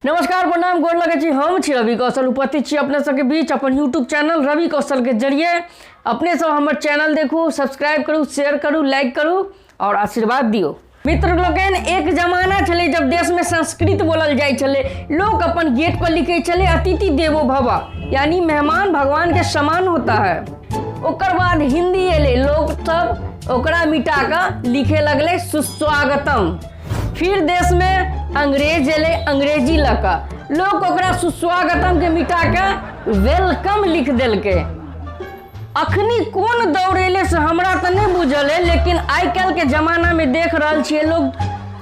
नमस्कार प्रणाम गोर लगे छी। हम छी रवि कौशल, उपस्थित छी अपने सबके बीच अपन यूट्यूब चैनल रवि कौशल के जरिए। अपने सब हमर चैनल देखू, सब्सक्राइब करू, शेयर करू, लाइक करू और आशीर्वाद दियो। मित्र लोगन, एक जमाना चले जब देश में संस्कृत बोलल जाय चले, लोग अपन गेट पर लिखे चले अतिथि देवो भव, यानी मेहमान भगवान के समान होता है। ओकर बाद हिंदी एले, लोग सब ओकरा मिटा कर लिखे लगले सुस्वागतम। फिर देश में अंग्रेज एले, अंग्रेजी लका लोग ओकरा सुस्वागतम के मिटा के वेलकम लिख दिल के। अखनी कौन दौड़ेले से हमरा तो नहीं बुझल है, लेकिन आई कल के जमाना में देख रहा छे लोग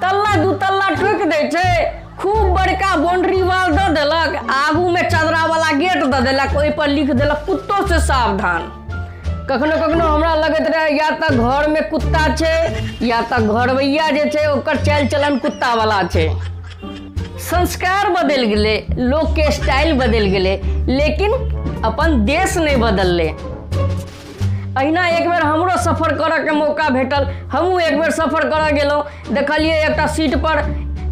तल्ला दू तल्ला ठोक दे छे, खूब बड़का बाउंड्री वाल द देलक, आगू में चदरा वाला गेट द देलक, ओइ पर लिख देलक कुत्तों से सावधान। कखनो कखनो हमरा लगत रहे या तो घर में कुत्ता छे या तो घरवैया जे छे ओकर चाल चलन कुत्ता वाला छे। संस्कार बदल गेले, लोग के स्टाइल बदल गेले, लेकिन अपन देश नहीं बदलले। अहिना एक बेर हमरो सफर करे के मौका भेटल, हमहू एक बेर सफर करे गेलो। देखलिए एकटा सीट पर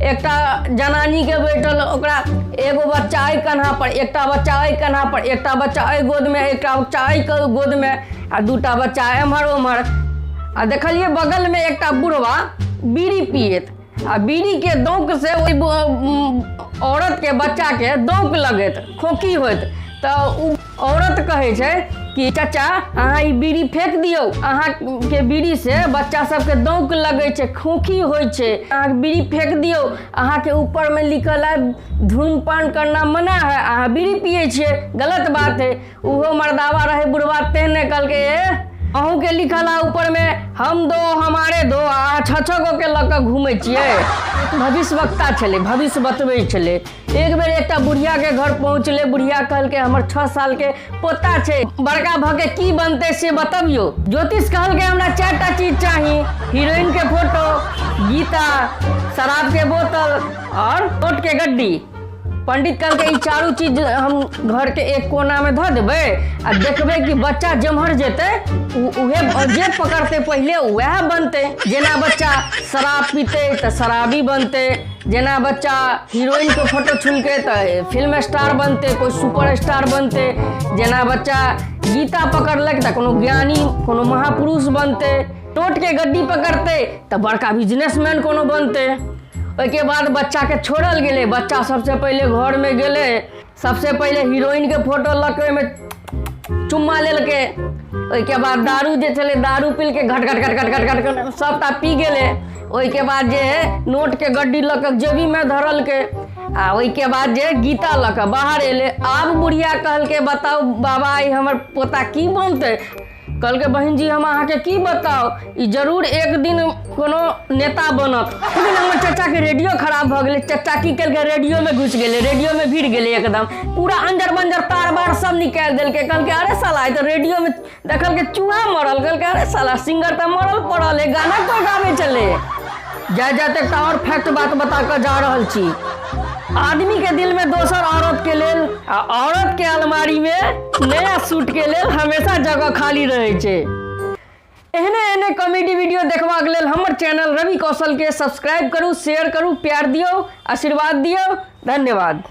एकटा जनानी के बैठल, ओकरा एगो बच्चा आई कन्हा पर, एकटा बच्चा आई कन्हा पर, एकटा बच्चा आई गोद में, एकटा बच्चा आई गोद में, आ दूटा बच्चा एम्हर ओम्हर। आ देखलिए बगल में एकटा बुढ़वा बीड़ी पियत, आ बीड़ी के दौक से ओइ औरत के बच्चा के दौक लगत, खोखी होत। तो औरत कहे छे कि चाचा अहाँ ई बीड़ी फेंक दियो, अहाँ के बीड़ी से बच्चा सबके दौक लगे छे, खोखी होय छे, अहाँ बीड़ी फेंक दियो। अहाँ के ऊपर में लिखल है धूम्रपान करना मना है, अहाँ बीड़ी पिए छे, गलत बात है। उहो मर्दावा रहे बुढ़वा, तेने कल के अहू के लिखल है ऊपर में हम दो हमारे दो, आ छछो गो के लक घूमे छिए। भविष्यवक्ता छले, भविष्य बतबै छले। एक बेर एकटा बुढ़िया के घर पहुंचले, बुढ़िया कहल के हमर 6 साल के पोता छे, बड़का भ के की बनते से बतबियो। ज्योतिष कहल के हमरा 4टा चीज चाहिए, हीरोइन के फोटो, गीता, शराब के बोतल और नोट के गड्डी। पंडित कहल के ई 4 चीज हम घर के एक कोना में धऽ देबै, आ देखबै कि बच्चा जमहर जेतै उहे जे पकड़ते पहले वह बनते। जेना बच्चा शराब पीते तो शराबी बनते, जेना बच्चा हीरोइन के फोटो छुनके तो फिल्म स्टार बनते, कोई सुपर स्टार बनते। जेना बच्चा गीता पकड़लक तो कोनो ज्ञानी, कोनो महापुरुष बनते। नोट के गड्डी पकड़ते तो बड़का बिजनेसमैन कोनो बनते। ओके बाद बच्चा के छोड़ल गेले, बच्चा सबसे पहले घर में गेले, सबसे पहले हीरोइन के फोटो लक में चुम्मा लेलके। ओके बाद दारू जे छले दारू पील के घट घट घट घट घट घट सबटा पी गेले। ओके बाद जे नोट के गड्डी लक जेबी में धरल के, आ ओके बाद जे गीता लक बाहर एले। आब बुढ़िया कहल के बताओ बाबा ई हमर पोता की बनते। कल के बहन जी हम अहाँ के की बताओ, ई जरूर एक दिन कोनो नेता बनत। लेकिन हमर चाचा के रेडियो खराब भ गेले, चाचा की कल के रेडियो में घुस गेले, रेडियो में भिड़ गेले, एकदम पूरा अंजर बंजर तार बार सब निकाल देल के। कल के अरे साला तो रेडियो में देखल के चूहा मरल, कल के अरे साला सिंगर तो मरल पड़ल है, गाना कोई गावे चले। जाए जाते एक और फैक्ट बात बता कर जा रहल छी। आदमी के दिल में दोसर औरत के लेल, आ औरत के अलमारी में नया सूट के लेल हमेशा जगह खाली रहे छे। एहने कॉमेडी वीडियो देखबाक लेल हमर चैनल रवि कौशल के सब्सक्राइब करू, शेयर करू, प्यार दियो, आशीर्वाद दियो। धन्यवाद।